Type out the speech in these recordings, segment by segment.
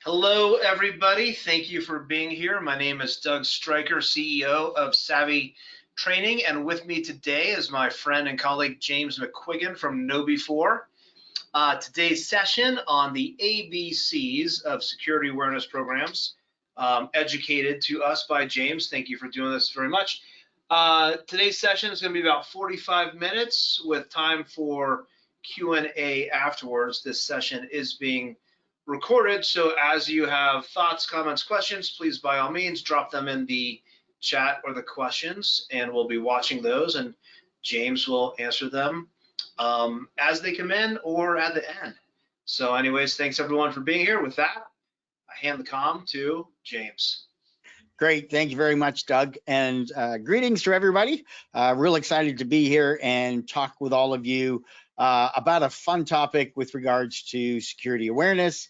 Hello, everybody. Thank you for being here. My name is Doug Stryker, CEO of Savvy Training, and with me today is my friend and colleague James McQuiggan from KnowBe4. Today's session on the ABCs of security awareness programs, educated to us by James. Thank you for doing this very much. Today's session is going to be about 45 minutes with time for Q&A afterwards. This session is being recorded, so as you have thoughts, comments, questions, please by all means drop them in the chat or the questions, and we'll be watching those, and James will answer them as they come in or at the end. So anyways, thanks everyone for being here. With that, I hand the comm to James. Great, thank you very much, Doug, and greetings to everybody. Real excited to be here and talk with all of you about a fun topic with regards to security awareness,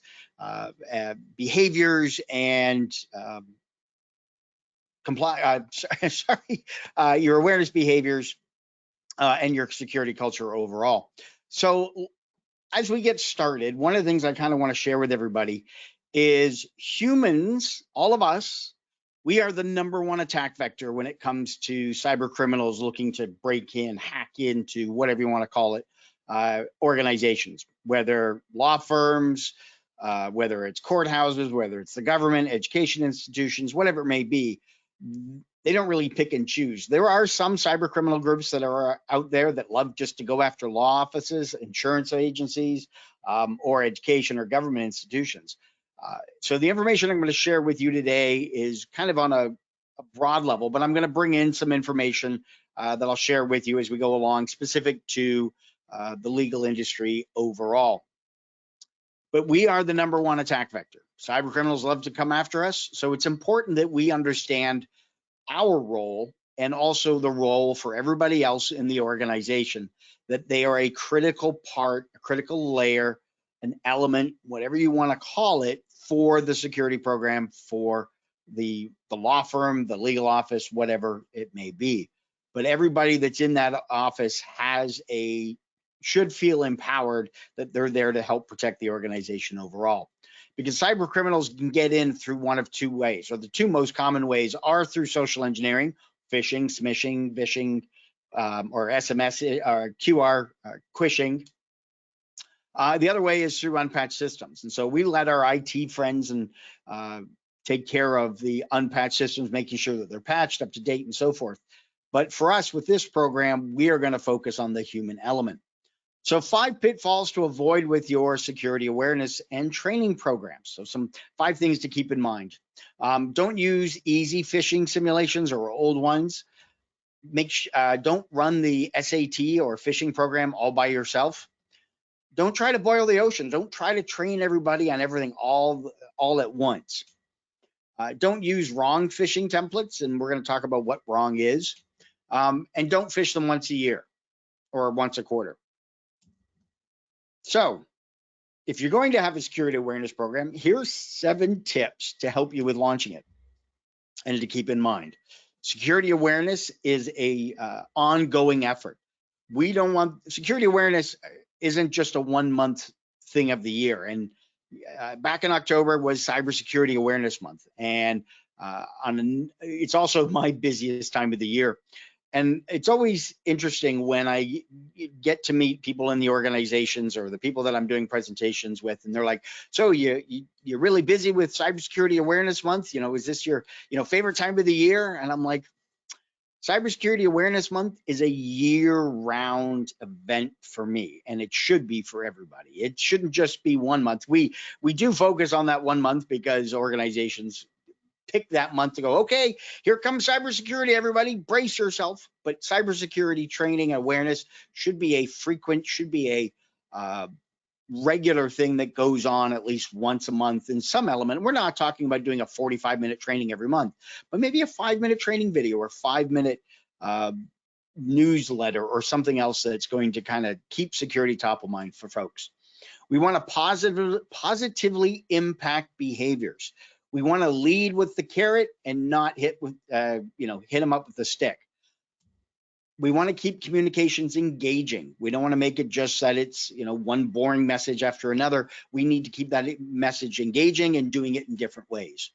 behaviors, and your awareness behaviors and your security culture overall. So as we get started, one of the things I kind of want to share with everybody is humans, all of us, we are the #1 attack vector when it comes to cyber criminals looking to break in, hack into, whatever you want to call it, organizations, whether law firms, whether it's courthouses, whether it's the government, education institutions, whatever it may be. They don't really pick and choose. There are some cyber criminal groups that are out there that love just to go after law offices, insurance agencies, or education or government institutions. So the information I'm going to share with you today is kind of on a broad level, but I'm going to bring in some information that I'll share with you as we go along, specific to the legal industry overall. But we are the #1 attack vector. Cyber criminals love to come after us, so it's important that we understand our role and also the role for everybody else in the organization, that they are a critical part, a critical layer, an element, whatever you want to call it, for the security program, for the law firm, the legal office, whatever it may be. But everybody that's in that office should feel empowered that they're there to help protect the organization overall. Because cyber criminals can get in through one of two ways, or the two most common ways are through social engineering, phishing, smishing, vishing, or SMS or QR quishing. The other way is through unpatched systems. And so we let our IT friends and take care of the unpatched systems, making sure that they're patched, up to date, and so forth. But for us, with this program, we are going to focus on the human element. So 5 pitfalls to avoid with your security awareness and training programs. So 5 things to keep in mind. Don't use easy phishing simulations or old ones. Don't run the SAT or phishing program all by yourself. Don't try to boil the ocean. Don't try to train everybody on everything all at once. Don't use wrong phishing templates, and we're going to talk about what wrong is. And don't phish them once a year or once a quarter. So if you're going to have a security awareness program, here's 7 tips to help you with launching it and to keep in mind. Security awareness is a ongoing effort. We don't want security awareness isn't just a 1-month thing of the year. And back in October was Cybersecurity Awareness Month, and it's also my busiest time of the year. And it's always interesting when I get to meet people in the organizations or the people that I'm doing presentations with, and they're like, "So you're really busy with Cybersecurity Awareness Month? You know, is this your favorite time of the year?" And I'm like, Cybersecurity Awareness Month is a year-round event for me, and it should be for everybody. It shouldn't just be 1 month. We do focus on that 1 month because organizations pick that month to go, okay, here comes cybersecurity, everybody, brace yourself. But cybersecurity training awareness should be a regular thing that goes on at least once a month in some element. We're not talking about doing a 45-minute training every month, but maybe a 5-minute training video or 5-minute newsletter or something else that's going to kind of keep security top of mind for folks. We want to positively impact behaviors. We want to lead with the carrot and not hit them up with the stick. we want to keep communications engaging. We don't want to make it just that it's, one boring message after another. We need to keep that message engaging and doing it in different ways.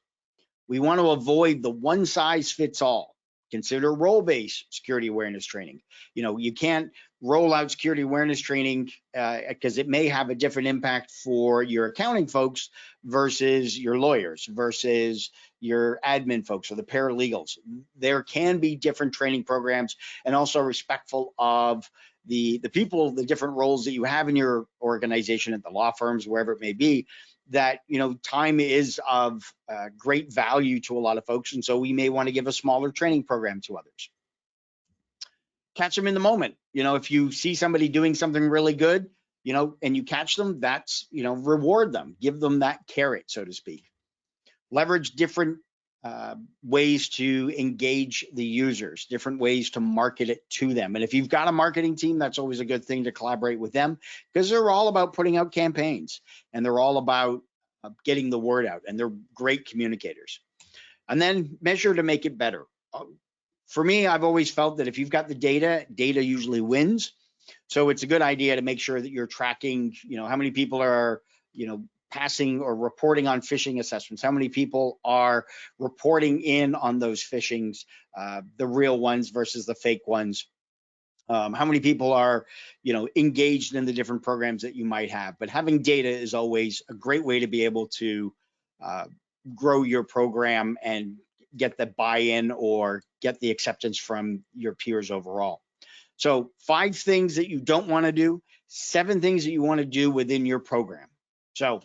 We want to avoid the one size fits all. Consider role-based security awareness training. You can't roll out security awareness training because it may have a different impact for your accounting folks versus your lawyers versus your admin folks or the paralegals. There can be different training programs, and also respectful of the people, the different roles that you have in your organization, at the law firms, wherever it may be, that time is of great value to a lot of folks, and so we may want to give a smaller training program to others. Catch them in the moment. If you see somebody doing something really good, and you catch them, that's reward them, give them that carrot, so to speak. Leverage different ways to engage the users, different ways to market it to them. And if you've got a marketing team, that's always a good thing to collaborate with them, because they're all about putting out campaigns, and they're all about getting the word out, and they're great communicators. And then measure to make it better. For me, I've always felt that if you've got the data usually wins. So it's a good idea to make sure that you're tracking, how many people are, passing or reporting on phishing assessments, how many people are reporting in on those phishings, the real ones versus the fake ones. How many people are, engaged in the different programs that you might have. But having data is always a great way to be able to grow your program and get the buy-in or get the acceptance from your peers overall. So 5 things that you don't want to do, 7 things that you want to do within your program. So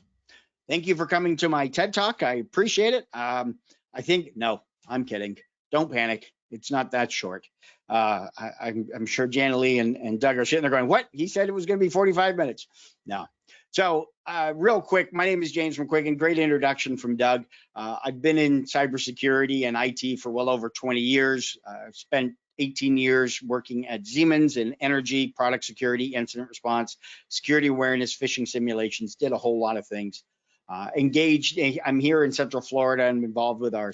thank you for coming to my TED Talk. I appreciate it. No, I'm kidding. Don't panic. It's not that short. I'm sure Janalee and Doug are sitting there going, what? He said it was going to be 45 minutes. No. So real quick, my name is James McQuiggan. Great introduction from Doug. I've been in cybersecurity and IT for well over 20 years. I've spent 18 years working at Siemens in energy, product security, incident response, security awareness, phishing simulations, did a whole lot of things. Engaged, I'm here in Central Florida. I'm involved with our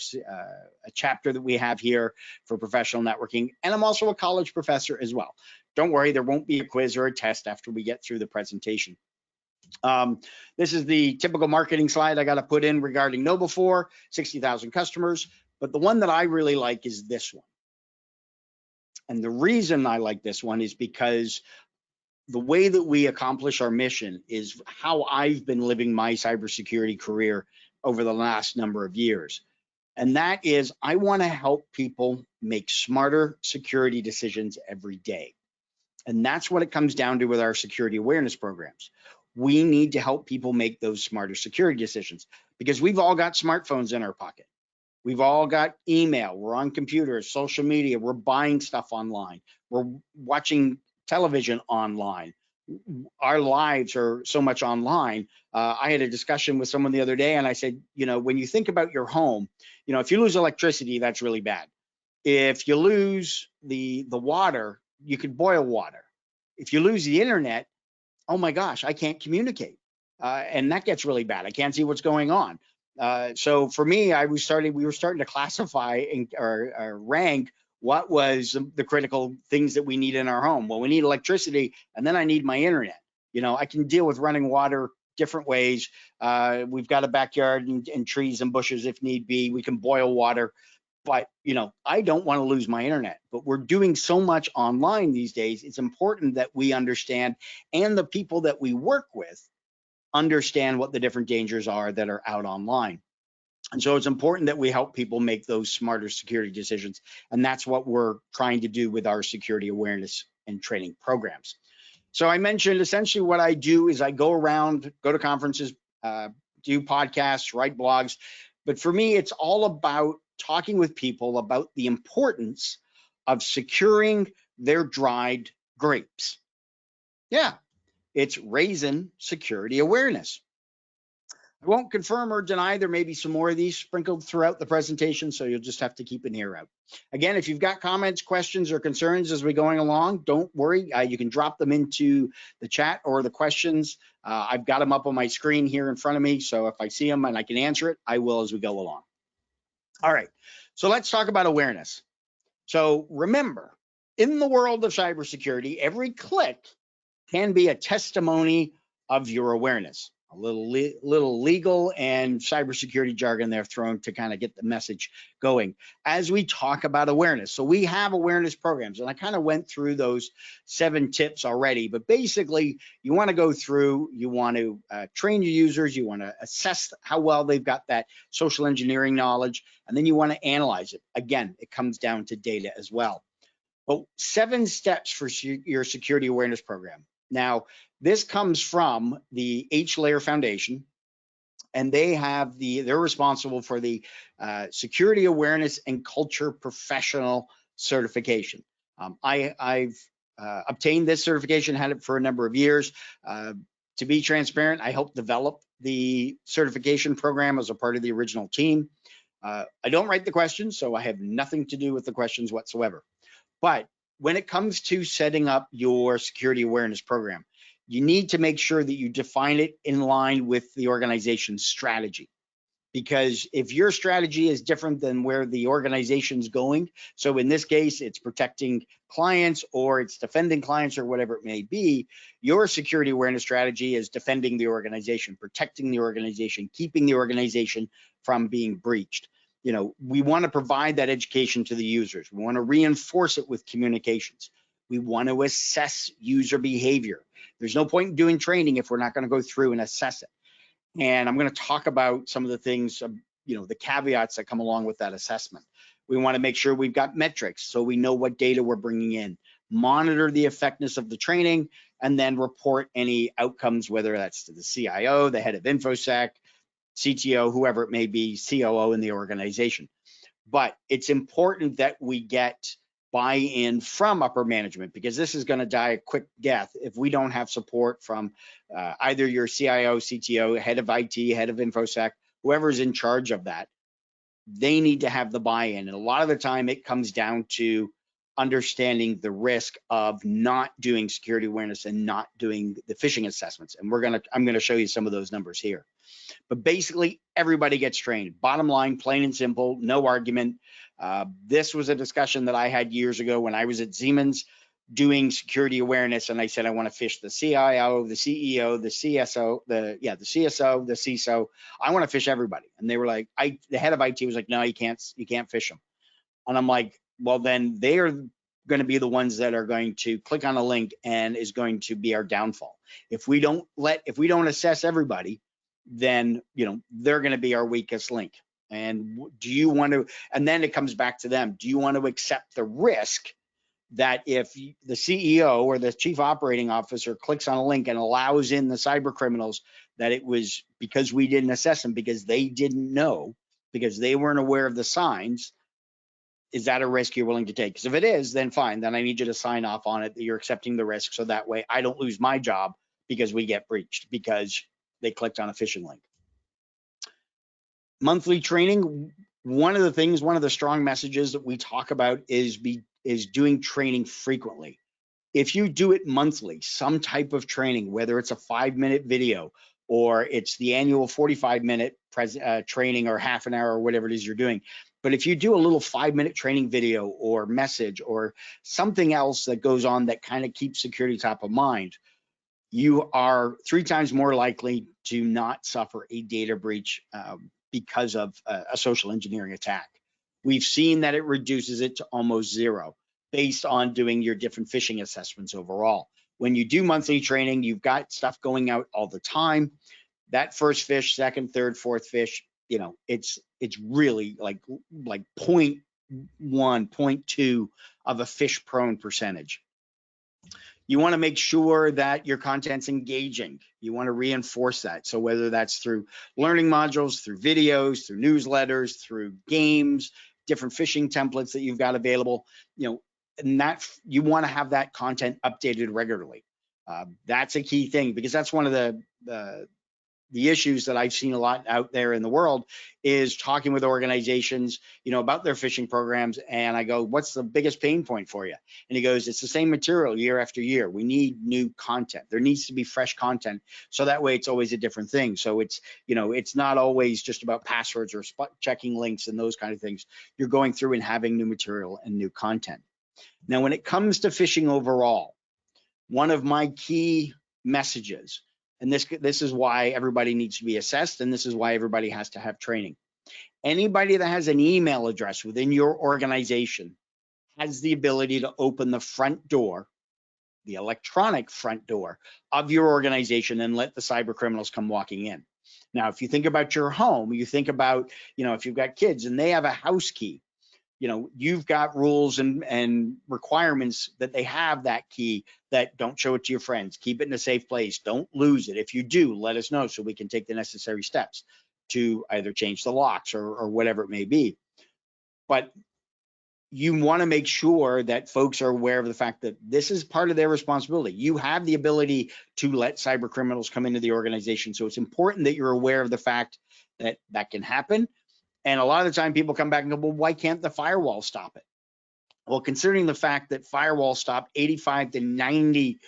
a chapter that we have here for professional networking, and I'm also a college professor as well. Don't worry, there won't be a quiz or a test after we get through the presentation. This is the typical marketing slide I got to put in regarding KnowBe4, 60,000 customers, but the one that I really like is this one. And the reason I like this one is because the way that we accomplish our mission is how I've been living my cybersecurity career over the last number of years. And that is, I want to help people make smarter security decisions every day. And that's what it comes down to with our security awareness programs. We need to help people make those smarter security decisions, because we've all got smartphones in our pocket. We've all got email. We're on computers, social media. We're buying stuff online. We're watching television online. Our lives are so much online. I had a discussion with someone the other day, and I said, when you think about your home, if you lose electricity, that's really bad. If you lose the water, you could boil water. If you lose the internet, oh my gosh, I can't communicate. And that gets really bad. I can't see what's going on. So for me, we were starting to classify or rank what was the critical things that we need in our home. Well, we need electricity, and then I need my internet. I can deal with running water different ways. We've got a backyard and trees and bushes if need be. We can boil water. But, I don't want to lose my internet. But we're doing so much online these days. It's important that we understand, and the people that we work with understand what the different dangers are that are out online. And so it's important that we help people make those smarter security decisions. And that's what we're trying to do with our security awareness and training programs. So I mentioned essentially what I do is I go around, go to conferences, do podcasts, write blogs. But for me, it's all about talking with people about the importance of securing their dried grapes. Yeah, it's raising security awareness. I won't confirm or deny. There may be some more of these sprinkled throughout the presentation, so you'll just have to keep an ear out. Again, if you've got comments, questions, or concerns as we're going along, don't worry. You can drop them into the chat or the questions. I've got them up on my screen here in front of me, so if I see them and I can answer it, I will as we go along. All right, so let's talk about awareness. So remember, in the world of cybersecurity, every click can be a testimony of your awareness. A little legal and cybersecurity jargon there thrown to kind of get the message going as we talk about awareness. So we have awareness programs, and I kind of went through those 7 tips already, but basically you want to go through, you want to train your users, you want to assess how well they've got that social engineering knowledge, and then you want to analyze it. Again, it comes down to data as well. But 7 steps for your security awareness program. Now, this comes from the H-Layer Foundation, and they're responsible for the Security Awareness and Culture Professional certification. I've obtained this certification, had it for a number of years. To be transparent, I helped develop the certification program as a part of the original team. I don't write the questions, so I have nothing to do with the questions whatsoever. But when it comes to setting up your security awareness program, you need to make sure that you define it in line with the organization's strategy. Because if your strategy is different than where the organization's going, so in this case, it's protecting clients or it's defending clients or whatever it may be, your security awareness strategy is defending the organization, protecting the organization, keeping the organization from being breached. We want to provide that education to the users. We want to reinforce it with communications. We want to assess user behavior. There's no point in doing training if we're not going to go through and assess it. And I'm going to talk about some of the things, the caveats that come along with that assessment. We want to make sure we've got metrics so we know what data we're bringing in, monitor the effectiveness of the training, and then report any outcomes, whether that's to the CIO, the head of InfoSec, CTO, whoever it may be, COO in the organization. But it's important that we get buy-in from upper management, because this is going to die a quick death if we don't have support from either your CIO, CTO, head of IT, head of InfoSec, whoever's in charge of that. They need to have the buy-in. And a lot of the time it comes down to understanding the risk of not doing security awareness and not doing the phishing assessments. And I'm going to show you some of those numbers here. But basically, everybody gets trained. Bottom line, plain and simple, no argument. This was a discussion that I had years ago when I was at Siemens doing security awareness, and I said I want to phish the CIO, the CEO, the CSO, the CSO, the CISO. I want to phish everybody, and they were like, the head of IT was like, no, you can't phish them. And I'm like, well, then they are going to be the ones that are going to click on a link and is going to be our downfall. If we don't assess everybody, then they're going to be our weakest link. And do you want to, and then it comes back to them, do you want to accept the risk that if the CEO or the chief operating officer clicks on a link and allows in the cyber criminals, that it was because we didn't assess them, because they didn't know, because they weren't aware of the signs? Is that a risk you're willing to take? Because if it is, then fine, then I need you to sign off on it that you're accepting the risk, so that way I don't lose my job because we get breached because they clicked on a phishing link. Monthly training. One of the strong messages that we talk about is doing training frequently. If you do it monthly, some type of training, whether it's a 5-minute video or it's the annual 45-minute training or half an hour or whatever it is you're doing, but if you do a little 5-minute training video or message or something else that goes on that kind of keeps security top of mind, you are 3 times more likely to not suffer a data breach because of a social engineering attack. We've seen that it reduces it to almost 0 based on doing your different phishing assessments overall. When you do monthly training, you've got stuff going out all the time. That first phish, second, third, fourth phish, it's really like 0.1, 0.2 of a phish prone percentage. You want to make sure that your content's engaging. You want to reinforce that. So whether that's through learning modules, through videos, through newsletters, through games, different phishing templates that you've got available, and that you want to have that content updated regularly. That's a key thing, because that's one of the issues that I've seen a lot out there in the world, is talking with organizations, about their phishing programs. And I go, what's the biggest pain point for you? And he goes, it's the same material year after year. We need new content. There needs to be fresh content. So that way it's always a different thing. So it's, it's not always just about passwords or checking links and those kind of things. You're going through and having new material and new content. Now, when it comes to phishing overall, one of my key messages, and this is why everybody needs to be assessed, and this is why everybody has to have training. Anybody that has an email address within your organization has the ability to open the front door, the electronic front door of your organization, and let the cyber criminals come walking in. Now, if you think about your home, you think about, if you've got kids and they have a house key, you've got rules and requirements that they have that key, that don't show it to your friends, keep it in a safe place, don't lose it. If you do, let us know so we can take the necessary steps to either change the locks or whatever it may be. But you want to make sure that folks are aware of the fact that this is part of their responsibility. You have the ability to let cyber criminals come into the organization. So it's important that you're aware of the fact that that can happen. And a lot of the time people come back and go, well, why can't the firewall stop it? Well, considering the fact that firewalls stop 85 to 90%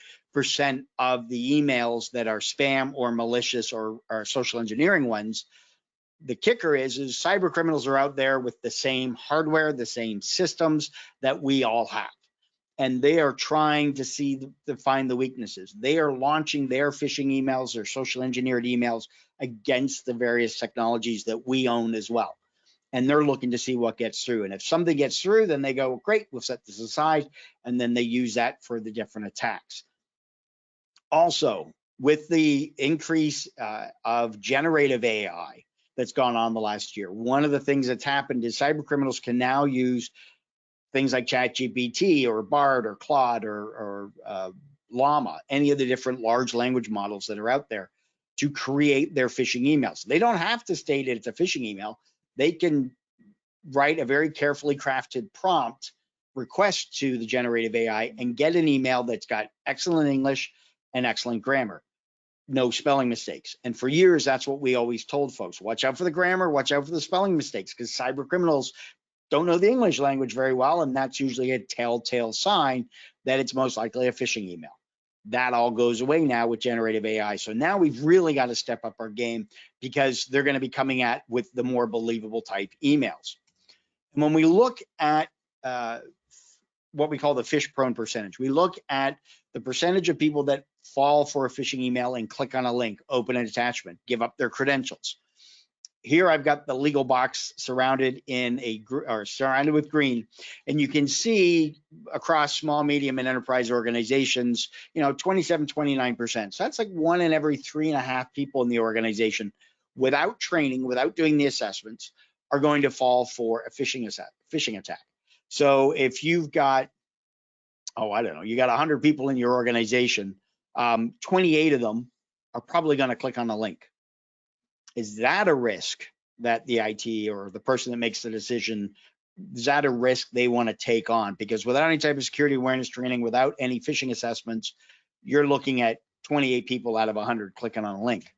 of the emails that are spam or malicious or social engineering ones, the kicker is cyber criminals are out there with the same hardware, the same systems that we all have. And they are trying to find the weaknesses. They are launching their phishing emails, their social engineered emails against the various technologies that we own as well. And they're looking to see what gets through. And if something gets through, then they go, great, we'll set this aside. And then they use that for the different attacks. Also, with the increase of generative AI that's gone on the last year, one of the things that's happened is cyber criminals can now use things like ChatGPT or Bard or Claude or Llama, any of the different large language models that are out there, to create their phishing emails. They don't have to state it's a phishing email. They can write a very carefully crafted prompt request to the generative AI and get an email that's got excellent English and excellent grammar, no spelling mistakes. And for years, that's what we always told folks: watch out for the grammar, watch out for the spelling mistakes, because cyber criminals don't know the English language very well, and that's usually a telltale sign that it's most likely a phishing email. That all goes away now with generative AI. So now we've really got to step up our game, because they're going to be coming at with the more believable type emails. And when we look at what we call the phish prone percentage, we look at the percentage of people that fall for a phishing email and click on a link, open an attachment, give up their credentials. Here I've got the legal box surrounded with green, and you can see across small, medium, and enterprise organizations, 27, 29%. So that's like 1 in every 3.5 people in the organization, without training, without doing the assessments, are going to fall for a phishing attack. So if you've got, you got 100 people in your organization, 28 of them are probably going to click on a link. Is that a risk that the IT or the person that makes the decision, is that a risk they want to take on? Because without any type of security awareness training, without any phishing assessments, you're looking at 28 people out of 100 clicking on a link.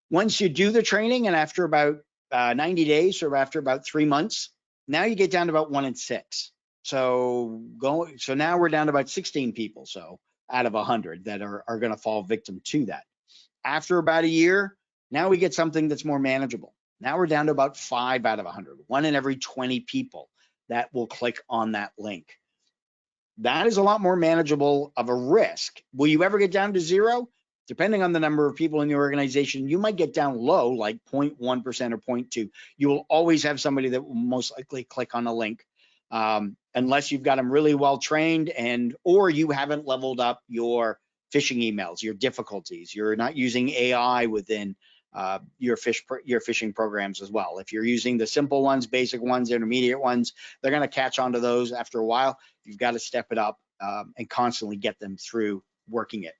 Once you do the training, and after about 90 days or after about 3 months, now you get down to about 1 in 6. So now we're down to about 16 people out of 100 that are going to fall victim to that. After about a year, now we get something that's more manageable. Now we're down to about 5 out of 100, 1 in every 20 people that will click on that link. That is a lot more manageable of a risk. Will you ever get down to 0? Depending on the number of people in the organization, you might get down low, like 0.1% or 0.2. You will always have somebody that will most likely click on a link, unless you've got them really well trained or you haven't leveled up your phishing emails, your difficulties. You're not using AI within your phishing programs as well. If you're using the simple ones, basic ones, intermediate ones, they're going to catch on to those after a while. You've got to step it up and constantly get them through working it.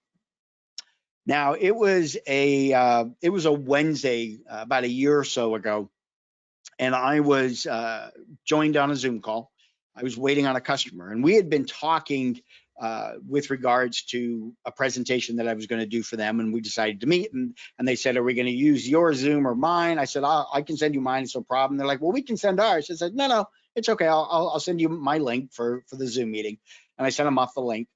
Now, it was a Wednesday about a year or so ago, and I was joined on a Zoom call. I was waiting on a customer, and we had been talking with regards to a presentation that I was going to do for them, and we decided to meet, and they said, are we going to use your Zoom or mine? I said, I can send you mine, it's no problem. They're like, well, we can send ours. I said, no, it's okay. I'll send you my link for the Zoom meeting. And I sent them off the link,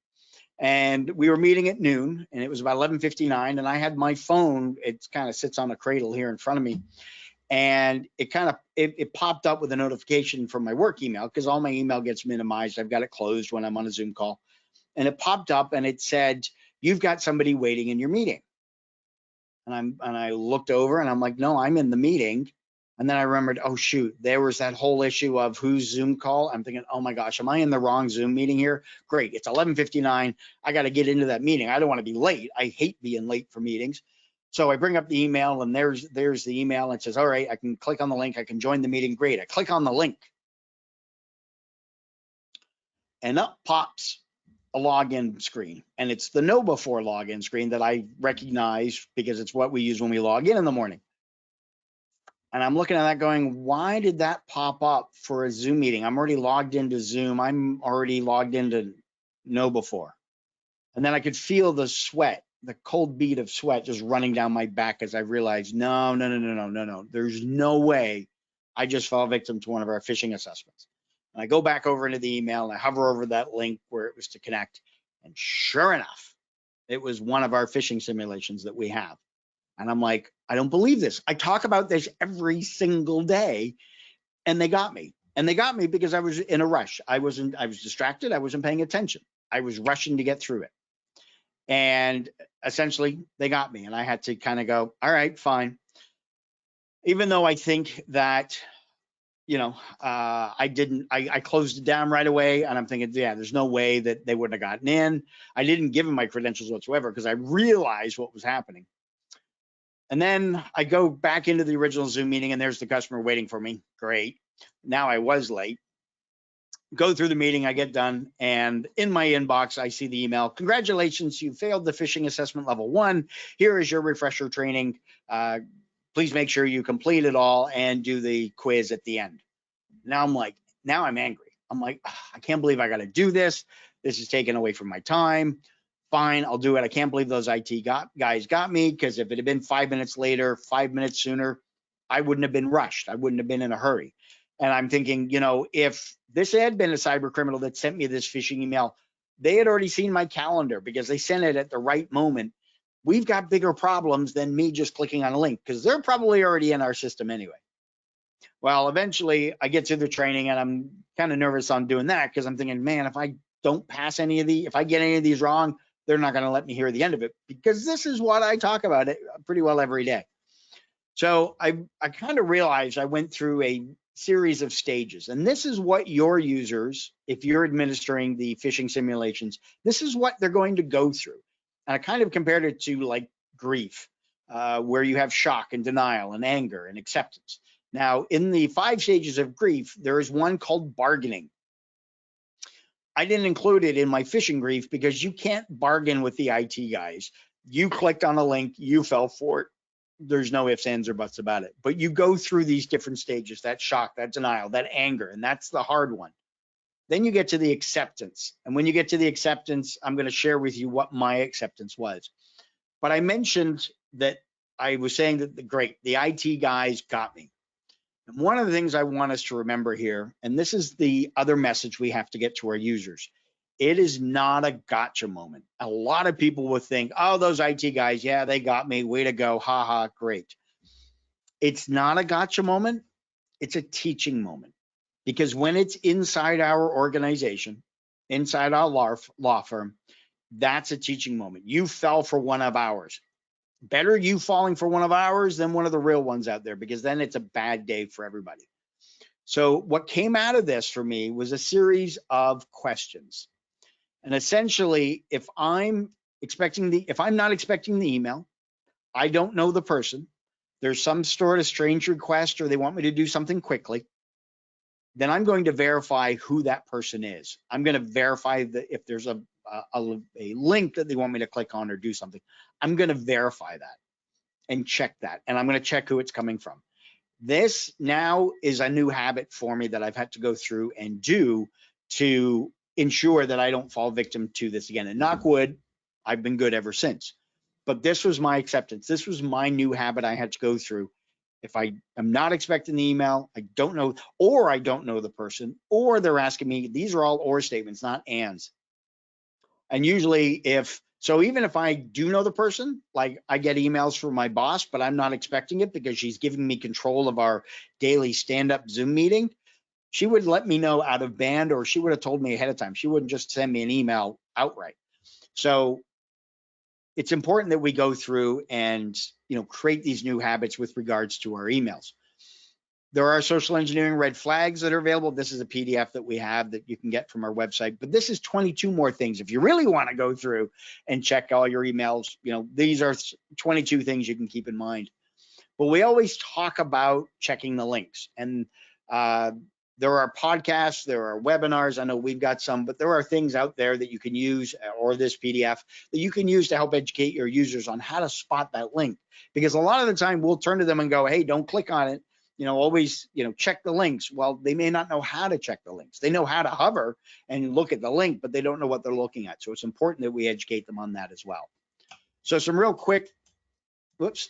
and we were meeting at noon, and it was about 11:59, and I had my phone, it kind of sits on a cradle here in front of me, And it popped up with a notification from my work email, because all my email gets minimized. I've got it closed when I'm on a Zoom call. And it popped up and it said, "You've got somebody waiting in your meeting." And I looked over and I'm like, "No, I'm in the meeting." And then I remembered, oh shoot, there was that whole issue of whose Zoom call. I'm thinking, oh my gosh, am I in the wrong Zoom meeting here? Great, it's 11:59. I got to get into that meeting. I don't want to be late. I hate being late for meetings. So I bring up the email, and there's the email. It says, all right, I can click on the link. I can join the meeting. Great. I click on the link, and up pops a login screen. And it's the know before login screen that I recognize, because it's what we use when we log in the morning. And I'm looking at that going, why did that pop up for a Zoom meeting? I'm already logged into Zoom. I'm already logged into know before. And then I could feel the sweat, the cold bead of sweat just running down my back as I realized, no. There's no way I just fell victim to one of our phishing assessments. And I go back over into the email and I hover over that link where it was to connect. And sure enough, it was one of our phishing simulations that we have. And I'm like, I don't believe this. I talk about this every single day, and they got me. And they got me because I was in a rush. I was distracted. I wasn't paying attention. I was rushing to get through it. And essentially they got me, and I had to kind of go, all right, fine. Even though I think that, I closed it down right away, and I'm thinking, yeah, there's no way that they wouldn't have gotten in. I didn't give them my credentials whatsoever because I realized what was happening. And then I go back into the original Zoom meeting, and there's the customer waiting for me. Great. Now I was late. Go through the meeting, I get done, and in my inbox, I see the email. Congratulations, you failed the phishing assessment level 1. Here is your refresher training. Please make sure you complete it all and do the quiz at the end. Now I'm angry. I'm like, I can't believe I got to do this. This is taken away from my time. Fine, I'll do it. I can't believe those IT guys got me, because if it had been 5 minutes later, 5 minutes sooner, I wouldn't have been rushed. I wouldn't have been in a hurry. And I'm thinking, if this had been a cyber criminal that sent me this phishing email, they had already seen my calendar because they sent it at the right moment. We've got bigger problems than me just clicking on a link, because they're probably already in our system anyway. Well, eventually I get to the training, and I'm kind of nervous on doing that, because I'm thinking, man, if I don't pass if I get any of these wrong, they're not going to let me hear the end of it, because this is what I talk about it pretty well every day. So I kind of realized I went through a series of stages, and this is what your users, if you're administering the phishing simulations, this is what they're going to go through. And I kind of compared it to like grief, where you have shock and denial and anger and acceptance. Now, in the 5 stages of grief, there is one called bargaining. I didn't include it in my phishing grief because you can't bargain with the IT guys. You clicked on a link, you fell for it. There's no ifs, ands, or buts about it. But you go through these different stages, that shock, that denial, that anger, and that's the hard one. Then you get to the acceptance. And when you get to the acceptance, I'm going to share with you what my acceptance was. But I mentioned that I was saying that the IT guys got me. And one of the things I want us to remember here, and this is the other message we have to get to our users, it is not a gotcha moment. A lot of people will think, oh, those IT guys, yeah, they got me, way to go, haha, great. It's not a gotcha moment. It's a teaching moment, because when it's inside our organization, inside our law firm, that's a teaching moment. You fell for one of ours. Better you falling for one of ours than one of the real ones out there, because then it's a bad day for everybody. So what came out of this for me was a series of questions. And essentially, if I'm not expecting the email, I don't know the person, there's some sort of strange request, or they want me to do something quickly, then I'm going to verify who that person is. I'm going to verify that if there's a link that they want me to click on or do something, I'm going to verify that and check that. And I'm going to check who it's coming from. This now is a new habit for me that I've had to go through and do to ensure that I don't fall victim to this again. And knock wood, I've been good ever since. But this was my acceptance. This was my new habit I had to go through. If I am not expecting the email, I don't know, or I don't know the person, or they're asking me, these are all or statements, not ands. And usually if So even if I do know the person, like I get emails from my boss, but I'm not expecting it because she's giving me control of our daily stand-up Zoom meeting, she would let me know out of band, or she would have told me ahead of time. She wouldn't just send me an email outright. So it's important that we go through and, create these new habits with regards to our emails. There are social engineering red flags that are available. This is a PDF that we have that you can get from our website, but this is 22 more things. If you really want to go through and check all your emails, these are 22 things you can keep in mind. But we always talk about checking the links, and there are podcasts, there are webinars. I know we've got some, but there are things out there that you can use, or this PDF that you can use to help educate your users on how to spot that link. Because a lot of the time we'll turn to them and go, hey, don't click on it. Always, check the links. Well, they may not know how to check the links. They know how to hover and look at the link, but they don't know what they're looking at. So it's important that we educate them on that as well. So some real quick, whoops,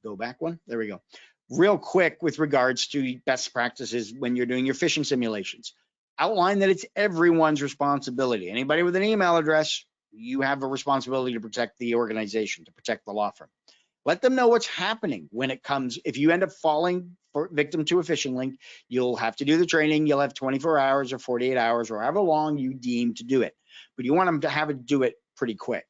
go back one. There we go. Real quick with regards to best practices when you're doing your phishing simulations. Outline that it's everyone's responsibility. Anybody with an email address, you have a responsibility to protect the organization, to protect the law firm. Let them know what's happening when it comes. If you end up falling victim to a phishing link, you'll have to do the training. You'll have 24 hours or 48 hours or however long you deem to do it. But you want them to have it do it pretty quick.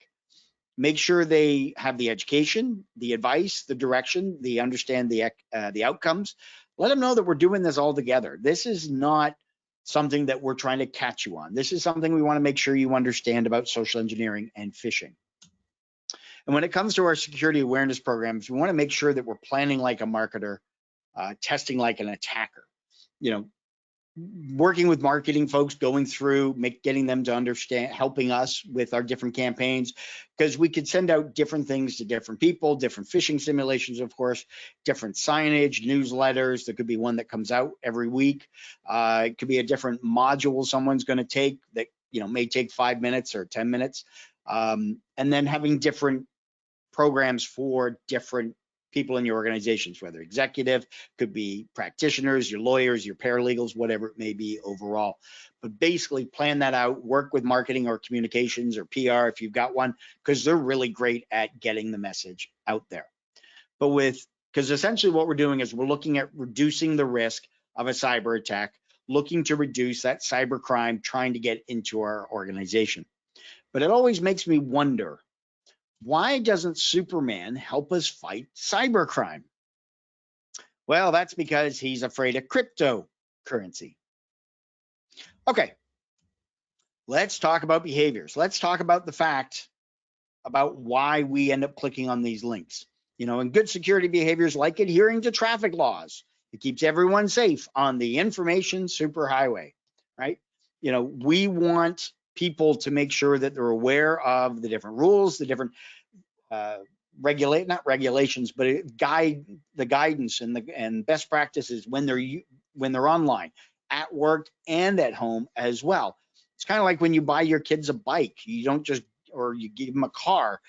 Make sure they have the education, the advice, the direction, they understand the outcomes. Let them know that we're doing this all together. This is not something that we're trying to catch you on. This is something we want to make sure you understand about social engineering and phishing. And when it comes to our security awareness programs, we want to make sure that we're planning like a marketer, testing like an attacker. Working with marketing folks, going through, getting them to understand, helping us with our different campaigns, because we could send out different things to different people, different phishing simulations, of course, different signage, newsletters. There could be one that comes out every week. It could be a different module someone's going to take that may take 5 minutes or 10 minutes, and then having different programs for different people in your organizations, whether executive, could be practitioners, your lawyers, your paralegals, whatever it may be overall. But basically plan that out, work with marketing or communications or PR if you've got one, because they're really great at getting the message out there. But because essentially what we're doing is we're looking at reducing the risk of a cyber attack, looking to reduce that cyber crime trying to get into our organization. But it always makes me wonder, why doesn't Superman help us fight cybercrime? Well, that's because he's afraid of cryptocurrency. Okay, let's talk about behaviors. Let's talk about the fact about why we end up clicking on these links. And good security behaviors like adhering to traffic laws. It keeps everyone safe on the information superhighway, right? We want people to make sure that they're aware of the different rules, the different not regulations, but the guidance and best practices when they're online, at work and at home as well. It's kind of like when you buy your kids a bike, or you give them a car,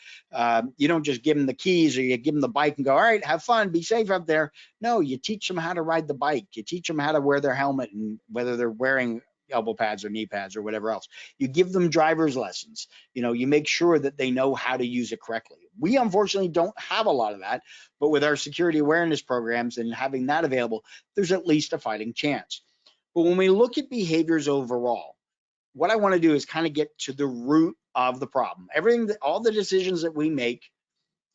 you don't just give them the keys or you give them the bike and go, all right, have fun, be safe up there. No, you teach them how to ride the bike. You teach them how to wear their helmet, and whether they're wearing elbow pads or knee pads or whatever else. You give them driver's lessons. You make sure that they know how to use it correctly. We unfortunately don't have a lot of that, but with our security awareness programs and having that available, there's at least a fighting chance. But when we look at behaviors overall, what I want to do is kind of get to the root of the problem. All the decisions that we make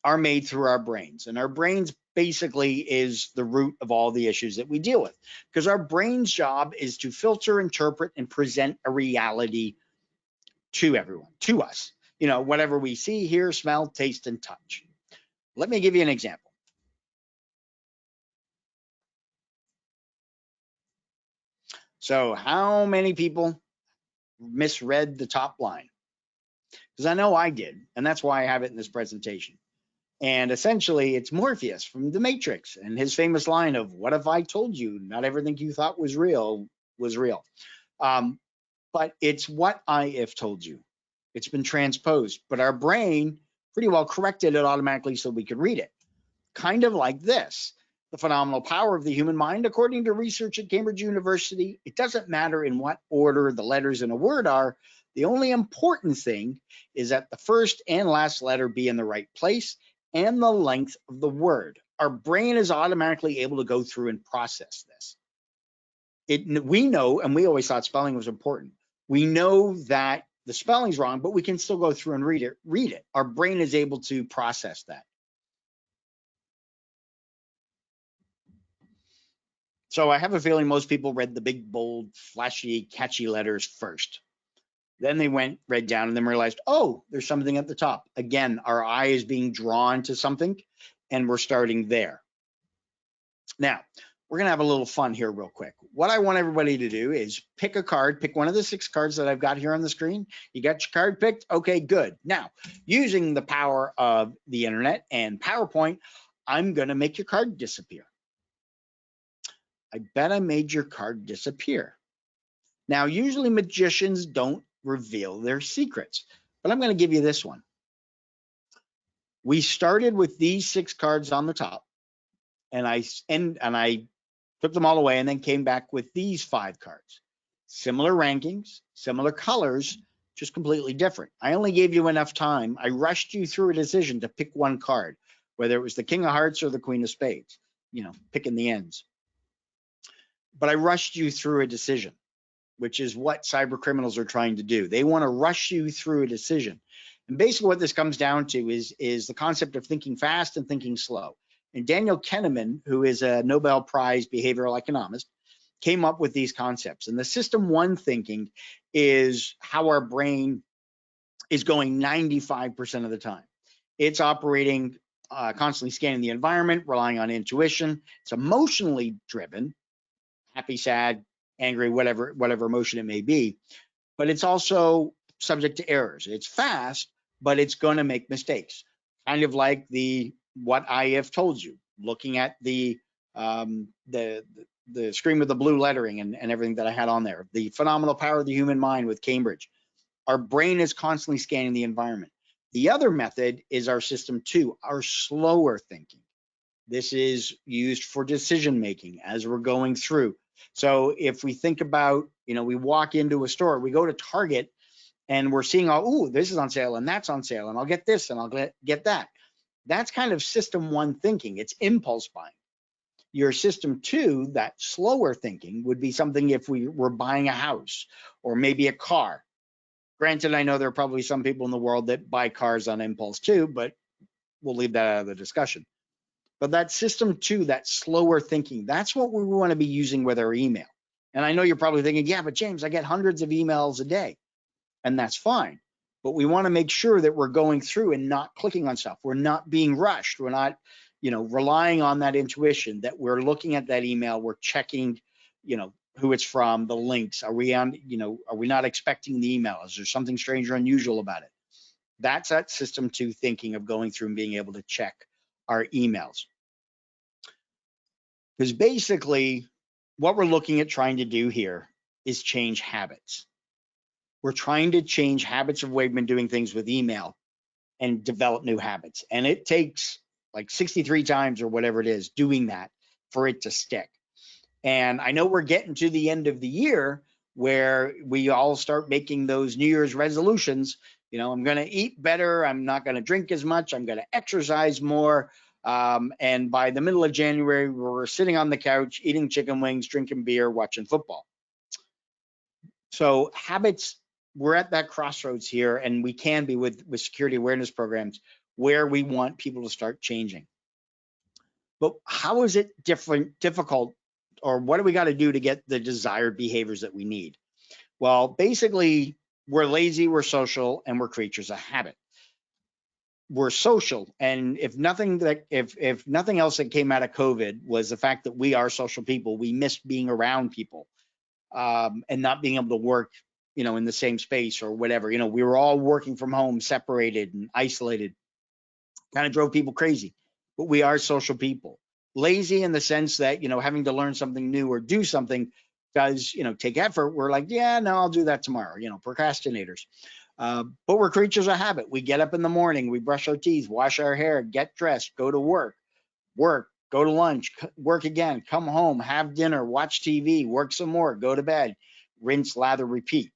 are made through our brains, and our brains basically is the root of all the issues that we deal with, because our brain's job is to filter, interpret, and present a reality to everyone, to us, whatever we see, hear, smell, taste, and touch. Let me give you an example. So how many people misread the top line? Because I know I did, and that's why I have it in this presentation. And essentially, it's Morpheus from The Matrix and his famous line of, what if I told you not everything you thought was real was real? But it's what if told you. It's been transposed, but our brain pretty well corrected it automatically so we could read it. Kind of like this. The phenomenal power of the human mind, according to research at Cambridge University, it doesn't matter in what order the letters in a word are, The only important thing is that the first and last letter be in the right place and the length of the word. Our brain is automatically able to go through and process this. We know, and we always thought spelling was important. We know that the spelling's wrong, but we can still go through and read it. Our brain is able to process that. So I have a feeling most people read the big, bold, flashy, catchy letters first. Then they read down and then realized, oh, there's something at the top. Again, our eye is being drawn to something and we're starting there. Now, we're gonna have a little fun here real quick. What I want everybody to do is pick a card, pick one of the 6 cards that I've got here on the screen. You got your card picked? Okay, good. Now, using the power of the internet and PowerPoint, I'm gonna make your card disappear. I bet I made your card disappear. Now, usually magicians don't reveal their secrets, but I'm going to give you this one. We started with these 6 cards on the top, and I took them all away and then came back with these 5 cards. Similar rankings, similar colors, just completely different. I only gave you enough time. I rushed you through a decision to pick one card, whether it was the King of Hearts or the Queen of Spades, picking the ends. But I rushed you through a decision, which is what cyber criminals are trying to do. They want to rush you through a decision. And basically what this comes down to is the concept of thinking fast and thinking slow. And Daniel Kahneman, who is a Nobel Prize behavioral economist, came up with these concepts. And the system 1 thinking is how our brain is going 95% of the time. It's operating, constantly scanning the environment, relying on intuition. It's emotionally driven, happy, sad, angry, whatever emotion it may be, but it's also subject to errors. It's fast, but it's going to make mistakes. Kind of like what I have told you, looking at the screen with the blue lettering and everything that I had on there, the phenomenal power of the human mind with Cambridge. Our brain is constantly scanning the environment. The other method is our system 2, our slower thinking. This is used for decision making as we're going through. So if we think about, we walk into a store, we go to Target and we're seeing, this is on sale and that's on sale and I'll get this and I'll get that. That's kind of system 1 thinking. It's impulse buying. Your system 2, that slower thinking, would be something if we were buying a house or maybe a car. Granted, I know there are probably some people in the world that buy cars on impulse too, but we'll leave that out of the discussion. But that system 2, that slower thinking, that's what we want to be using with our email. And I know you're probably thinking, yeah, but James, I get hundreds of emails a day. And that's fine. But we want to make sure that we're going through and not clicking on stuff. We're not being rushed. We're not, relying on that intuition, that we're looking at that email. We're checking, who it's from, the links. Are we not expecting the email? Is there something strange or unusual about it? That's that system 2 thinking of going through and being able to check our emails. Because basically what we're looking at trying to do here is change habits. We're trying to change habits of the way we've been doing things with email and develop new habits. And it takes like 63 times or whatever it is doing that for it to stick. And I know we're getting to the end of the year where we all start making those New Year's resolutions. I'm going to eat better. I'm not going to drink as much. I'm going to exercise more. And by the middle of January, we're sitting on the couch, eating chicken wings, drinking beer, watching football. So habits, we're at that crossroads here, and we can be with security awareness programs where we want people to start changing. But how is it difficult, or what do we got to do to get the desired behaviors that we need? Well, basically, we're lazy, we're social, and we're creatures of habit. We're social, and if nothing else that came out of COVID was the fact that we are social people, we missed being around people, and not being able to work, in the same space or whatever. We were all working from home, separated and isolated. Kind of drove people crazy, but we are social people. Lazy in the sense that, having to learn something new or do something does, take effort. We're like, yeah, no, I'll do that tomorrow, procrastinators. But we're creatures of habit. We get up in the morning, we brush our teeth, wash our hair, get dressed, go to work, go to lunch, work again, come home, have dinner, watch TV, work some more, go to bed, rinse, lather, repeat.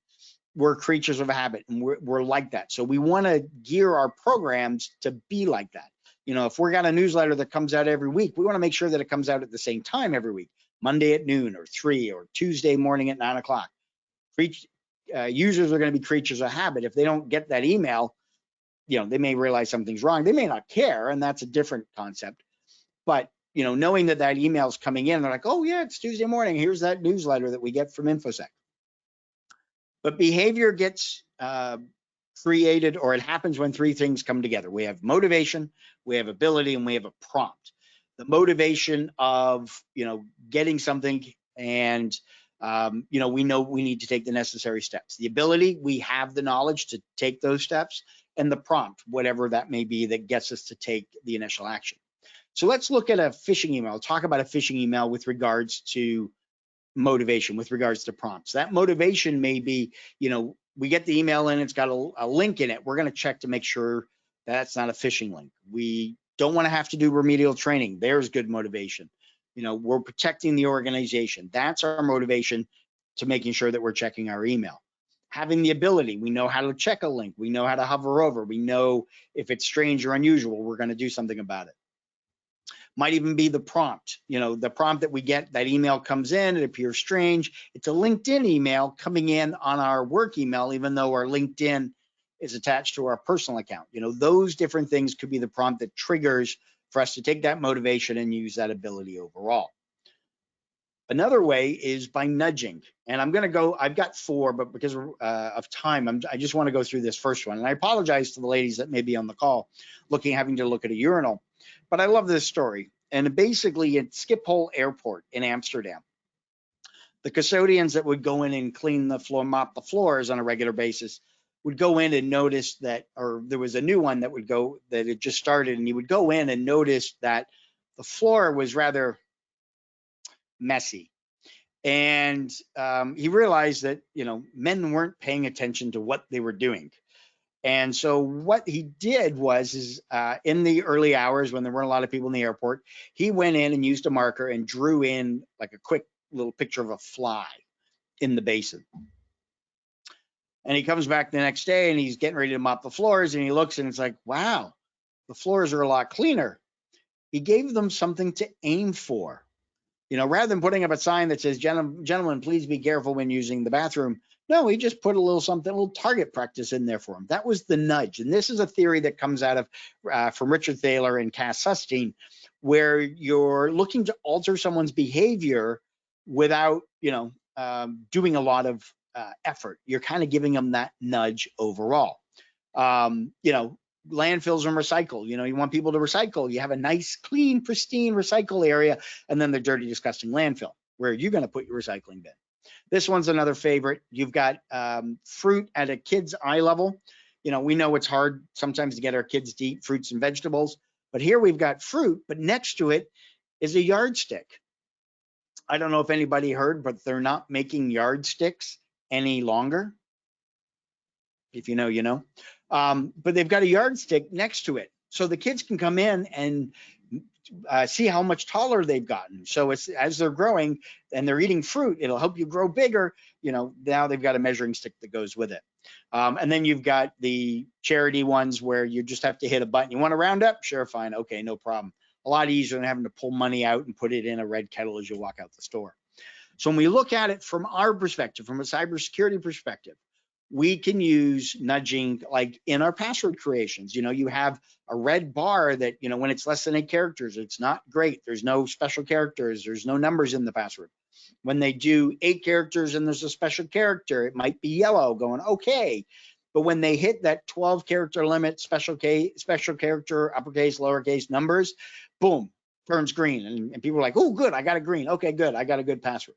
we're creatures of habit, and we're like that. So we want to gear our programs to be like that. You know, if we've got a newsletter that comes out every week, we want to make sure that it comes out at the same time every week, Monday at noon or 3 or Tuesday morning at 9 o'clock. Users are going to be creatures of habit. If they don't get that email, you know, they may realize something's wrong. They may not care, and that's a different concept. But, you know, knowing that that email is coming in, they're like, oh yeah, it's Tuesday morning. Here's that newsletter that we get from InfoSec. But behavior gets created, or it happens when three things come together. We have motivation, we have ability, and we have a prompt. The motivation of, you know, getting something, and you know we need to take the necessary steps. The ability, we have the knowledge to take those steps, and the prompt, whatever that may be, that gets us to take the initial action. So let's look at a phishing email. Talk about a phishing email with regards to motivation, with regards to prompts. That motivation may be, you know, we get the email in, it's got a link in it. We're going to check to make sure that's not a phishing link. We don't want to have to do remedial training. There's good motivation. You know, we're protecting the organization. That's our motivation to making sure that we're checking our email. Having the ability, we know how to check a link. We know how to hover over. We know if it's strange or unusual, we're going to do something about it. Might even be the prompt, you know, the prompt that we get, that email comes in, it appears strange. It's a LinkedIn email coming in on our work email, even though our LinkedIn is attached to our personal account. You know, those different things could be the prompt that triggers for us to take that motivation and use that ability overall. Another way is by nudging. And I'm going to go, I've got 4, but because of time, I just want to go through this first one. And I apologize to the ladies that may be on the call having to look at a urinal. But I love this story. And basically, at Schiphol Airport in Amsterdam, the custodians that would go in and clean the floor, mop the floors on a regular basis, would go in and notice that, or there was a new one that would go, that had just started, and he would go in and notice that the floor was rather messy. And he realized that, you know, men weren't paying attention to what they were doing. And so what he did was in the early hours when there weren't a lot of people in the airport, he went in and used a marker and drew in like a quick little picture of a fly in the basin. And he comes back the next day and he's getting ready to mop the floors, and he looks and it's like, wow, the floors are a lot cleaner. He gave them something to aim for. You know, rather than putting up a sign that says, gentlemen, please be careful when using the bathroom. No, he just put a little something, a little target practice in there for him. That was the nudge. And this is a theory that comes out of from Richard Thaler and Cass Sustein, where you're looking to alter someone's behavior without, you know, doing a lot of effort. You're kind of giving them that nudge overall. You know, landfills and recycle. You know, you want people to recycle. You have a nice, clean, pristine recycle area, and then the dirty, disgusting landfill. Where are you going to put your recycling bin? This one's another favorite. You've got fruit at a kid's eye level. You know, we know it's hard sometimes to get our kids to eat fruits and vegetables, but here we've got fruit, but next to it is a yardstick. I don't know if anybody heard, but they're not making yardsticks any longer. If you know, you know. But they've got a yardstick next to it. So the kids can come in and see how much taller they've gotten. So it's, as they're growing and they're eating fruit, it'll help you grow bigger. You know, now they've got a measuring stick that goes with it. And then you've got the charity ones where you just have to hit a button. You want to round up? Sure, fine. Okay, no problem. A lot easier than having to pull money out and put it in a red kettle as you walk out the store. So when we look at it from our perspective, from a cybersecurity perspective, we can use nudging like in our password creations. You know, you have a red bar that, you know, when it's less than 8 characters, it's not great. There's no special characters. There's no numbers in the password. When they do 8 characters and there's a special character, it might be yellow going, okay. But when they hit that 12 character limit, special character, uppercase, lowercase numbers, boom, turns green. And people are like, oh, good, I got a green. Okay, good, I got a good password.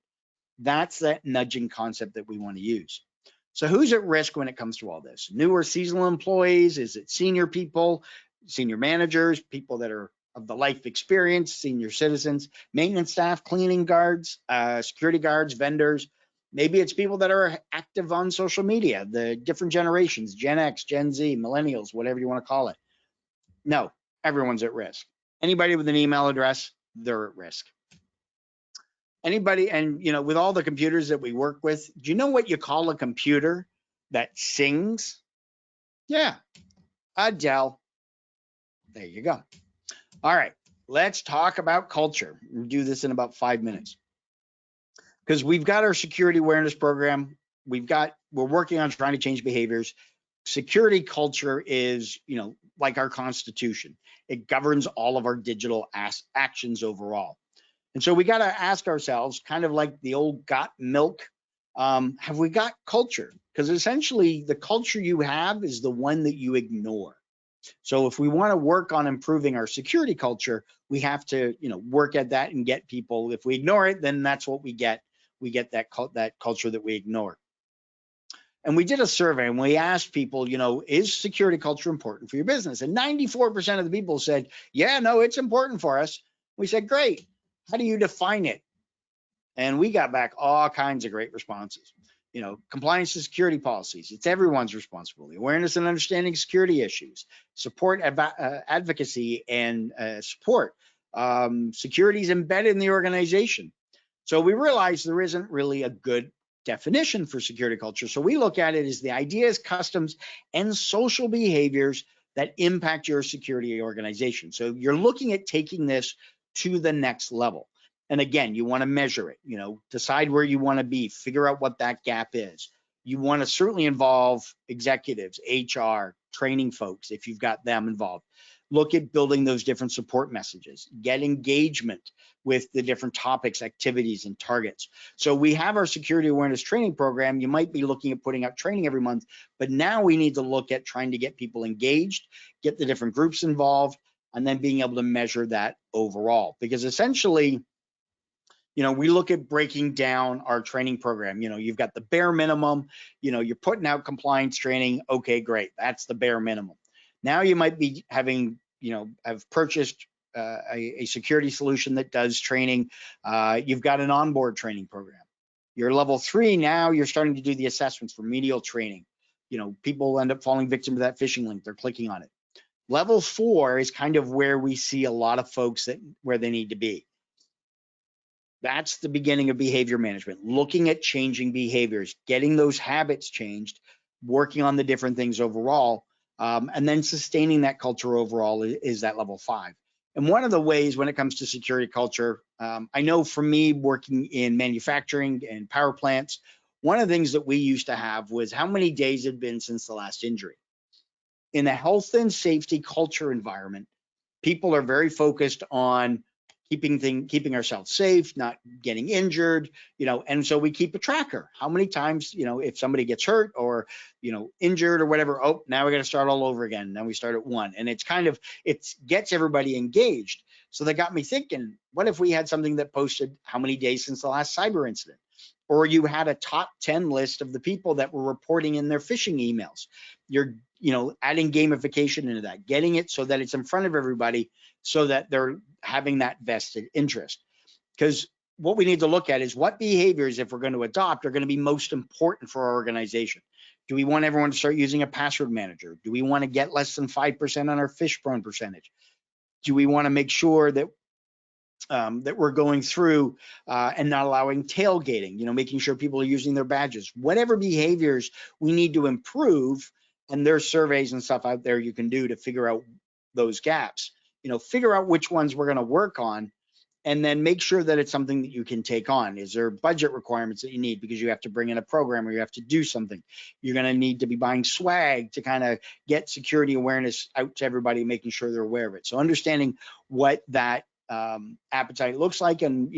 That's that nudging concept that we want to use. So who's at risk when it comes to all this? Newer seasonal employees? Is it senior people, senior managers, people that are of the life experience, senior citizens, maintenance staff, cleaning guards, security guards, vendors? Maybe it's people that are active on social media, the different generations, Gen X, Gen Z, millennials, whatever you want to call it. No, everyone's at risk. Anybody with an email address, they're at risk. Anybody, and you know, with all the computers that we work with, do you know what you call a computer that sings? Yeah, Adele. There you go. All right, let's talk about culture. We'll do this in about 5 minutes because we've got our security awareness program. We're working on trying to change behaviors. Security culture is, like our Constitution. It governs all of our digital actions overall. And so we got to ask ourselves, kind of like the old got milk, have we got culture? Because essentially the culture you have is the one that you ignore. So if we want to work on improving our security culture, we have to, work at that and get people. If we ignore it, then that's what we get. We get that culture that we ignore. And we did a survey and we asked people, is security culture important for your business? And 94% of the people said, yeah, no, it's important for us. We said, great. How do you define it? And we got back all kinds of great responses. Compliance to security policies. It's everyone's responsibility. Awareness and understanding security issues. Support, advocacy, and support. Security is embedded in the organization. So we realized there isn't really a good definition for security culture. So we look at it as the ideas, customs, and social behaviors that impact your security organization. So you're looking at taking this to the next level. And again, you want to measure it, decide where you want to be, figure out what that gap is. You want to certainly involve executives, HR, training folks, if you've got them involved. Look at building those different support messages, get engagement with the different topics, activities, and targets. So we have our security awareness training program. You might be looking at putting out training every month, but now we need to look at trying to get people engaged, get the different groups involved, and then being able to measure that overall. Because essentially, we look at breaking down our training program. You've got the bare minimum, you're putting out compliance training. Okay, great. That's the bare minimum. Now you might be having, have purchased a security solution that does training. You've got an onboard training program. You're level 3 now. You're starting to do the assessments, remedial training. People end up falling victim to that phishing link. They're clicking on it. Level 4 is kind of where we see a lot of folks where they need to be. That's the beginning of behavior management, looking at changing behaviors, getting those habits changed, working on the different things overall, and then sustaining that culture overall is that level 5. And one of the ways when it comes to security culture, I know for me working in manufacturing and power plants, one of the things that we used to have was how many days had been since the last injury. In a health and safety culture environment, people are very focused on keeping ourselves safe, not getting injured, and so we keep a tracker. How many times, if somebody gets hurt or, injured or whatever, oh, now we got to start all over again. Now we start at 1. And it gets everybody engaged. So that got me thinking, what if we had something that posted how many days since the last cyber incident? Or you had a top 10 list of the people that were reporting in their phishing emails. You're, adding gamification into that, getting it so that it's in front of everybody so that they're having that vested interest. Because what we need to look at is what behaviors, if we're going to adopt, are going to be most important for our organization. Do we want everyone to start using a password manager? Do we want to get less than 5% on our phish prone percentage? Do we want to make sure that that we're going through and not allowing tailgating, making sure people are using their badges, whatever behaviors we need to improve? And there's surveys and stuff out there you can do to figure out those gaps, figure out which ones we're going to work on, and then make sure that it's something that you can take on. Is there budget requirements that you need because you have to bring in a program or you have to do something? You're going to need to be buying swag to kind of get security awareness out to everybody, making sure they're aware of it. So understanding what that appetite looks like and,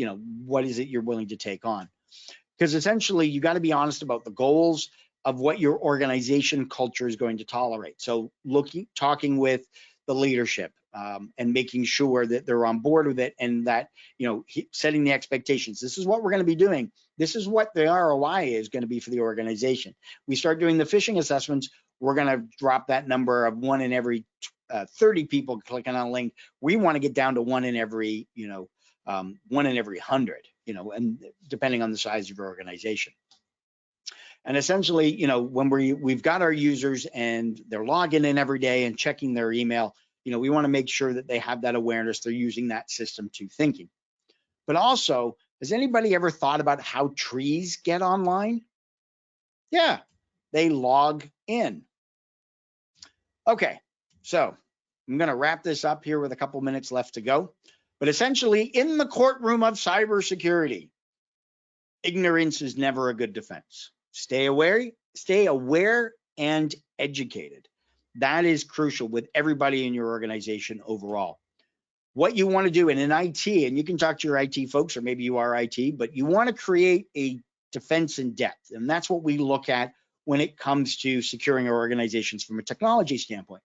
what is it you're willing to take on? Because essentially you got to be honest about the goals of what your organization culture is going to tolerate. So talking with the leadership and making sure that they're on board with it, and that, setting the expectations. This is what we're going to be doing. This is what the ROI is going to be for the organization. We start doing the phishing assessments, we're going to drop that number of 1 in every 30 people clicking on a link. We want to get down to 1 in every, 1 in every 100, and depending on the size of your organization. And essentially, when we've got our users and they're logging in every day and checking their email, we want to make sure that they have that awareness. They're using that system to thinking. But also, has anybody ever thought about how trees get online? Yeah. they log in. Okay, so I'm going to wrap this up here with a couple minutes left to go. But essentially, in the courtroom of cybersecurity, ignorance is never a good defense. Stay aware and educated. That is crucial with everybody in your organization overall. What you want to do in IT, and you can talk to your IT folks, or maybe you are IT, but you want to create a defense in depth. And that's what we look at when it comes to securing our organizations from a technology standpoint.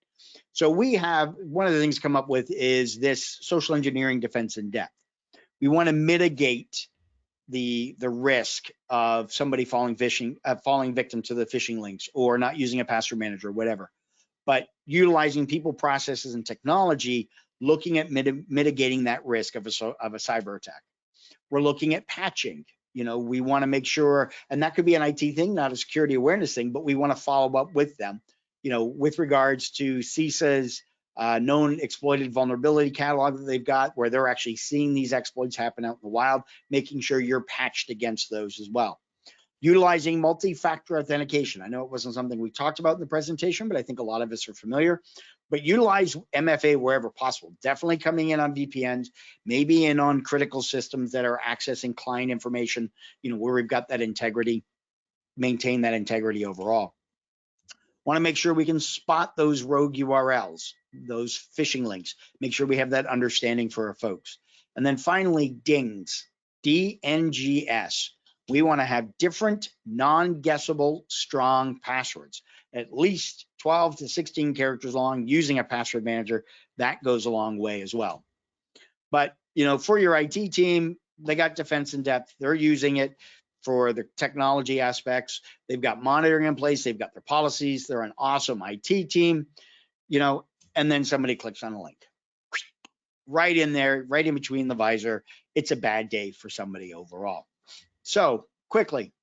So we have, one of the things come up with is this social engineering defense in depth. We want to mitigate the risk of somebody falling victim to the phishing links, or not using a password manager, or whatever. But utilizing people, processes, and technology, looking at mitigating that risk of a cyber attack. We're looking at patching. We want to make sure, and that could be an IT thing, not a security awareness thing, but we want to follow up with them, with regards to CISA's known exploited vulnerability catalog that they've got, where they're actually seeing these exploits happen out in the wild, making sure you're patched against those as well. Utilizing multi-factor authentication. I know it wasn't something we talked about in the presentation, but I think a lot of us are familiar. But utilize MFA wherever possible. Definitely coming in on VPNs, maybe in on critical systems that are accessing client information, where we've got that integrity, maintain that integrity overall. Want to make sure we can spot those rogue URLs, those phishing links, make sure we have that understanding for our folks. And then finally, DINGs, DNGS. We want to have different non-guessable strong passwords, at least 12 to 16 characters long, using a password manager. That goes a long way as well. But, for your IT team, they got defense in depth. They're using it for the technology aspects. They've got monitoring in place. They've got their policies. They're an awesome IT team, and then somebody clicks on a link. Right in there, right in between the visor. It's a bad day for somebody overall. So quickly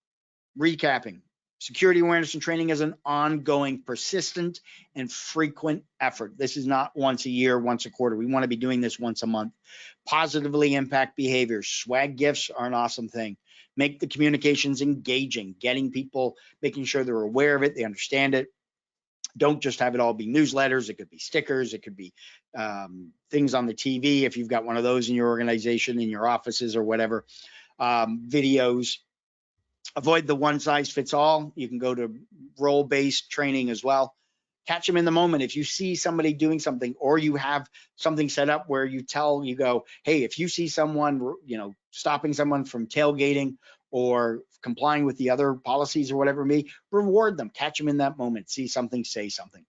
recapping, security awareness and training is an ongoing, persistent, and frequent effort. This is not once a year, once a quarter. We want to be doing this once a month. Positively impact behaviors. Swag gifts are an awesome thing. Make the communications engaging, getting people, making sure they're aware of it, they understand it. Don't just have it all be newsletters. It could be stickers. It could be things on the TV if you've got one of those in your organization, in your offices or whatever. Videos. Avoid the one size fits all. You can go to role-based training as well. Catch them in the moment. If you see somebody doing something, or you have something set up where you go, hey, if you see someone, stopping someone from tailgating or complying with the other policies or whatever it may be, reward them. Catch them in that moment. See something, say something.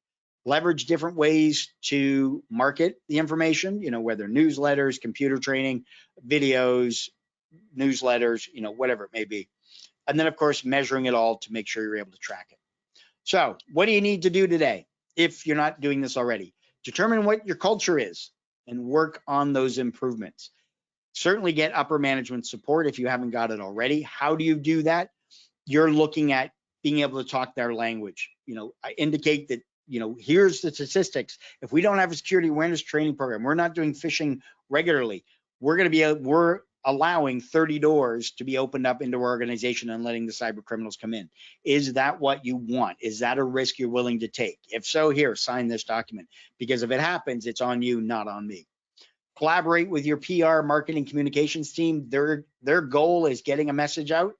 Leverage different ways to market the information, whether newsletters, computer training, videos, newsletters, whatever it may be. And then, of course, measuring it all to make sure you're able to track it. So what do you need to do today if you're not doing this already? Determine what your culture is and work on those improvements. Certainly get upper management support if you haven't got it already. How do you do that? You're looking at being able to talk their language. I indicate that, here's the statistics. If we don't have a security awareness training program, we're not doing phishing regularly, we're allowing 30 doors to be opened up into our organization and letting the cyber criminals come in. Is that what you want? Is that a risk you're willing to take? If so, here, sign this document, because if it happens, it's on you, not on me. Collaborate with your PR, marketing, communications team. Their goal is getting a message out.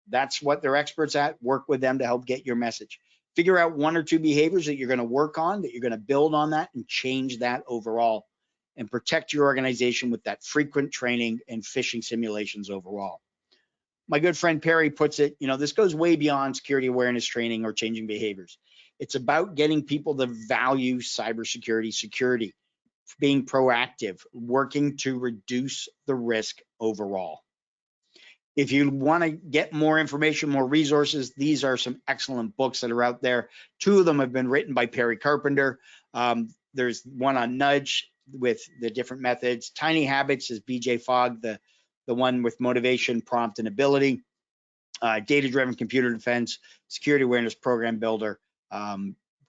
That's what they're experts at. Work with them to help get your message. Figure out one or two behaviors that you're going to work on, that you're going to build on that and change that overall, and protect your organization with that frequent training and phishing simulations overall. My good friend Perry puts it, this goes way beyond security awareness training or changing behaviors. It's about getting people to value cybersecurity, security, being proactive, working to reduce the risk overall. If you want to get more information, more resources, these are some excellent books that are out there. Two of them have been written by Perry Carpenter. There's one on nudge with the different methods. Tiny Habits is BJ Fogg, the one with motivation, prompt, and ability. Data-driven computer defense, security awareness program builder.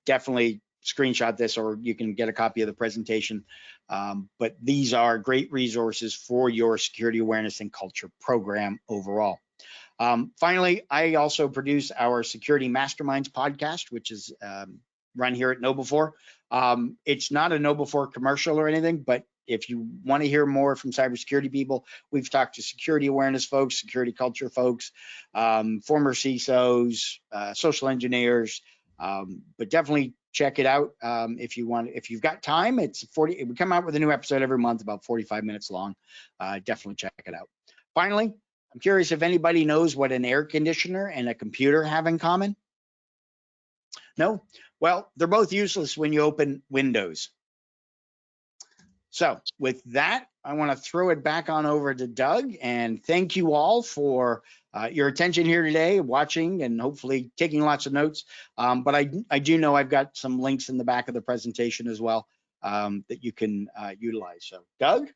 Definitely screenshot this, or you can get a copy of the presentation. But these are great resources for your security awareness and culture program overall. Finally, I also produce our Security Masterminds podcast, which is run here at KnowBe4. It's not a KnowBe4 commercial or anything, but if you want to hear more from cybersecurity people, we've talked to security awareness folks, security culture folks, former CISOs, social engineers, but definitely check it out if you want. If you've got time, it's 40. We come out with a new episode every month, about 45 minutes long. Definitely check it out. Finally, I'm curious if anybody knows what an air conditioner and a computer have in common. No? Well, they're both useless when you open Windows. So with that, I want to throw it back on over to Doug, and thank you all for your attention here today, watching and hopefully taking lots of notes. But I do know I've got some links in the back of the presentation as well that you can utilize. So Doug?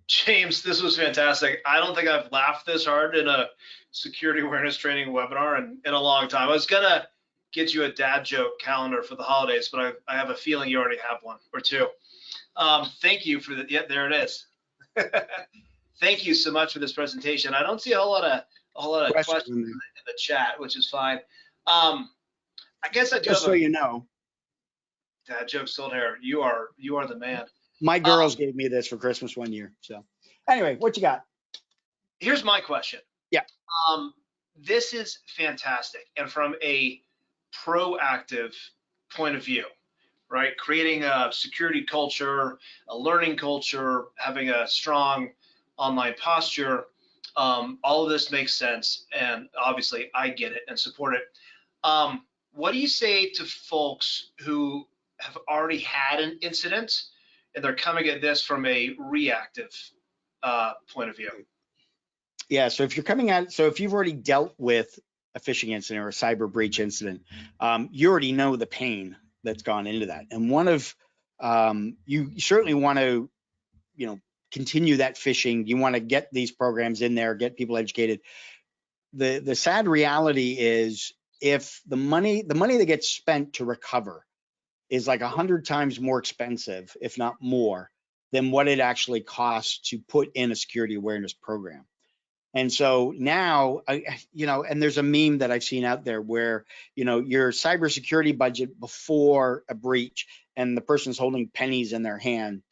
James, this was fantastic. I don't think I've laughed this hard in a security awareness training webinar in a long time. I was gonna get you a dad joke calendar for the holidays, but I have a feeling you already have one or two. Thank you for that. Yeah, there it is. Thank you so much for this presentation. I don't see a whole lot of questions in the chat, which is fine. I guess I do just have so you know. Dad joke sold hair. You are the man. My girls gave me this for Christmas one year. So anyway, what you got? Here's my question. Yeah. This is fantastic. And from a proactive point of view, right? Creating a security culture, a learning culture, having a strong online posture, all of this makes sense. And obviously I get it and support it. What do you say to folks who have already had an incident and they're coming at this from a reactive point of view? Yeah, so if you're coming at, so if you've already dealt with a phishing incident or a cyber breach incident, you already know the pain that's gone into that. And one of, you certainly want to, continue that phishing. You want to get these programs in there, get people educated. The sad reality is if the money that gets spent to recover is like 100 times more expensive, if not more, than what it actually costs to put in a security awareness program. And so now, and there's a meme that I've seen out there where, your cybersecurity budget before a breach and the person's holding pennies in their hand.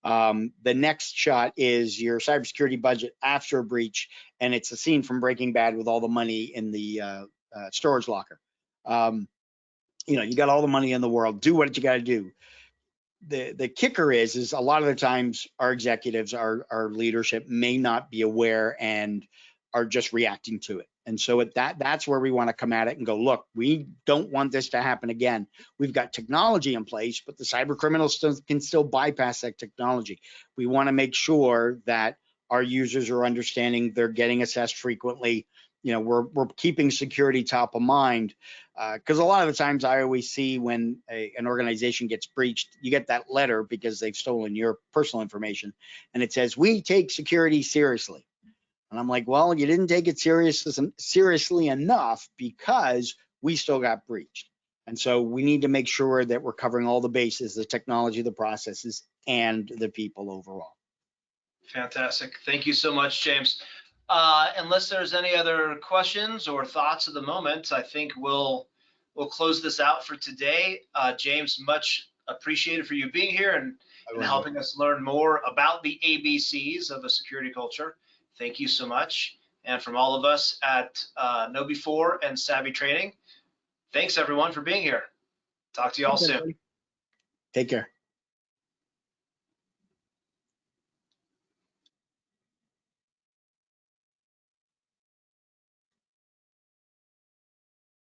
The next shot is your cybersecurity budget after a breach, and it's a scene from Breaking Bad with all the money in the storage locker. You got all the money in the world. Do what you got to do. The kicker is a lot of the times our executives, our leadership may not be aware and are just reacting to it. And so that's where we want to come at it and go, look, we don't want this to happen again. We've got technology in place, but the cyber criminals can still bypass that technology. We want to make sure that our users are understanding, they're getting assessed frequently. We're keeping security top of mind, because a lot of the times I always see when an organization gets breached, you get that letter because they've stolen your personal information, and it says, we take security seriously. And I'm like, well, you didn't take it seriously enough because we still got breached. And so we need to make sure that we're covering all the bases, the technology, the processes, and the people overall. Fantastic. Thank you so much, James. Unless there's any other questions or thoughts at the moment, I think we'll close this out for today. James, much appreciated for you being here and helping us learn more about the ABCs of a security culture. Thank you so much. And from all of us at KnowBe4 and Savvy Training, thanks everyone for being here. Talk to you all soon. Take care.